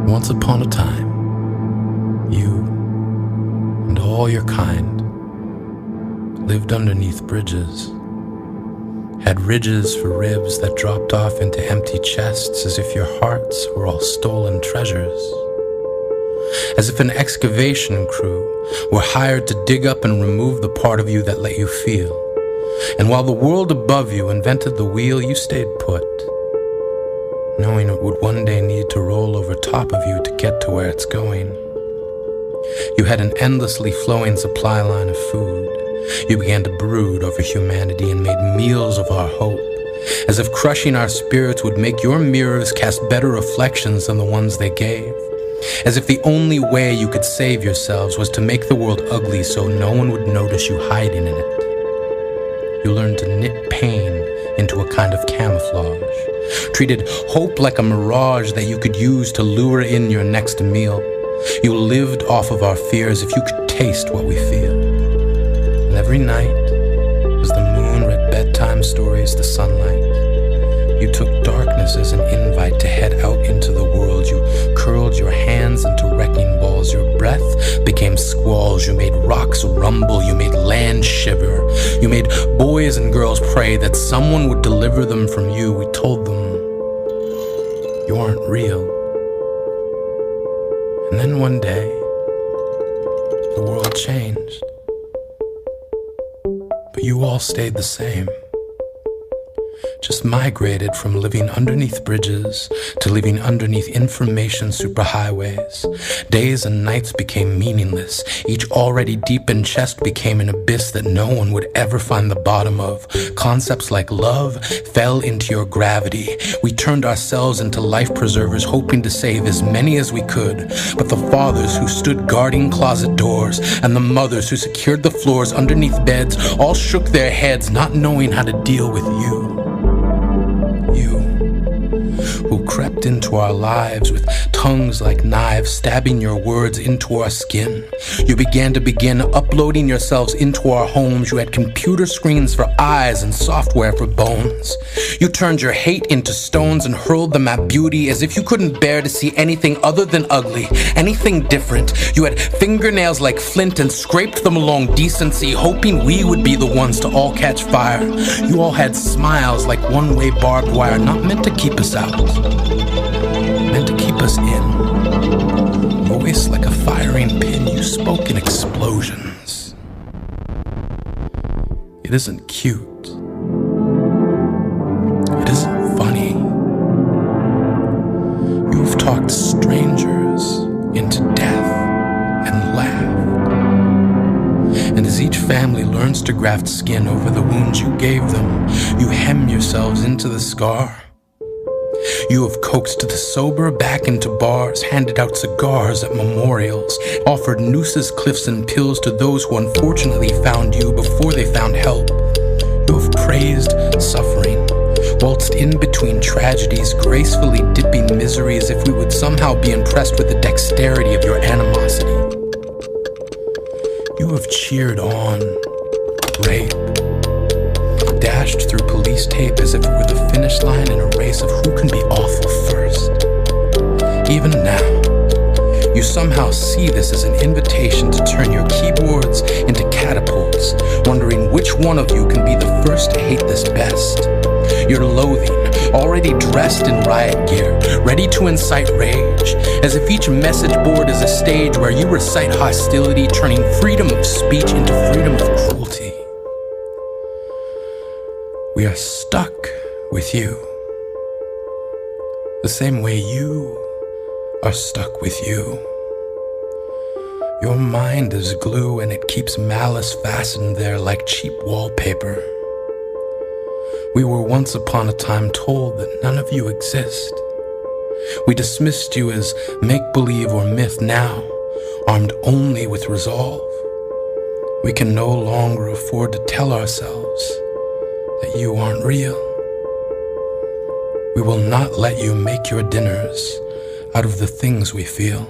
Once upon a time, you and all your kind lived underneath bridges, had ridges for ribs that dropped off into empty chests as if your hearts were all stolen treasures. As if an excavation crew were hired to dig up and remove the part of you that let you feel. And while the world above you invented the wheel, you stayed put, knowing it would one day need to roll over top of you to get to where it's going. You had an endlessly flowing supply line of food. You began to brood over humanity and made meals of our hope, as if crushing our spirits would make your mirrors cast better reflections than the ones they gave. As if the only way you could save yourselves was to make the world ugly so no one would notice you hiding in it. You learned to knit pain into a kind of camouflage, treated hope like a mirage that you could use to lure in your next meal. You lived off of our fears if you could taste what we feel. And every night, as the moon read bedtime stories to sunlight, you took darkness as an invite to head out into the world. You curled your hands into wrecking balls. Your breath became squalls. You made rocks rumble. You made land shiver. You made boys and girls pray that someone would deliver them from you. We told them, you aren't real. And then one day, the world changed. But you all stayed the same. Just migrated from living underneath bridges to living underneath information superhighways. Days and nights became meaningless. Each already deepened chest became an abyss that no one would ever find the bottom of. Concepts like love fell into your gravity. We turned ourselves into life preservers, hoping to save as many as we could. But the fathers who stood guarding closet doors and the mothers who secured the floors underneath beds all shook their heads, not knowing how to deal with you. You, who crept into our lives with tongues like knives stabbing your words into our skin. You began uploading yourselves into our homes. You had computer screens for eyes and software for bones. You turned your hate into stones and hurled them at beauty as if you couldn't bear to see anything other than ugly, anything different. You had fingernails like flint and scraped them along decency, hoping we would be the ones to all catch fire. You all had smiles like one-way barbed wire, not meant to keep us out, meant to keep us in. Voice like a firing pin, you spoke in explosions. It isn't cute. It isn't funny. You've talked strangers into death and laughed. And as each family learns to graft skin over the wounds you gave them, you hem yourselves into the scar. You have coaxed the sober back into bars, handed out cigars at memorials, offered nooses, cliffs, and pills to those who unfortunately found you before they found help. You have praised suffering, waltzed in between tragedies, gracefully dipping misery as if we would somehow be impressed with the dexterity of your animosity. You have cheered on rape, dashed through police tape as if it were the finish line in a race of who can be awful first. Even now, you somehow see this as an invitation to turn your keyboards into catapults, wondering which one of you can be the first to hate this best. Your loathing, already dressed in riot gear, ready to incite rage, as if each message board is a stage where you recite hostility, turning freedom of speech into freedom of cruelty. We are stuck with you, the same way you are stuck with you. Your mind is glue and it keeps malice fastened there like cheap wallpaper. We were once upon a time told that none of you exist. We dismissed you as make-believe or myth. Now, armed only with resolve, we can no longer afford to tell ourselves that you aren't real. We will not let you make your dinners out of the things we feel.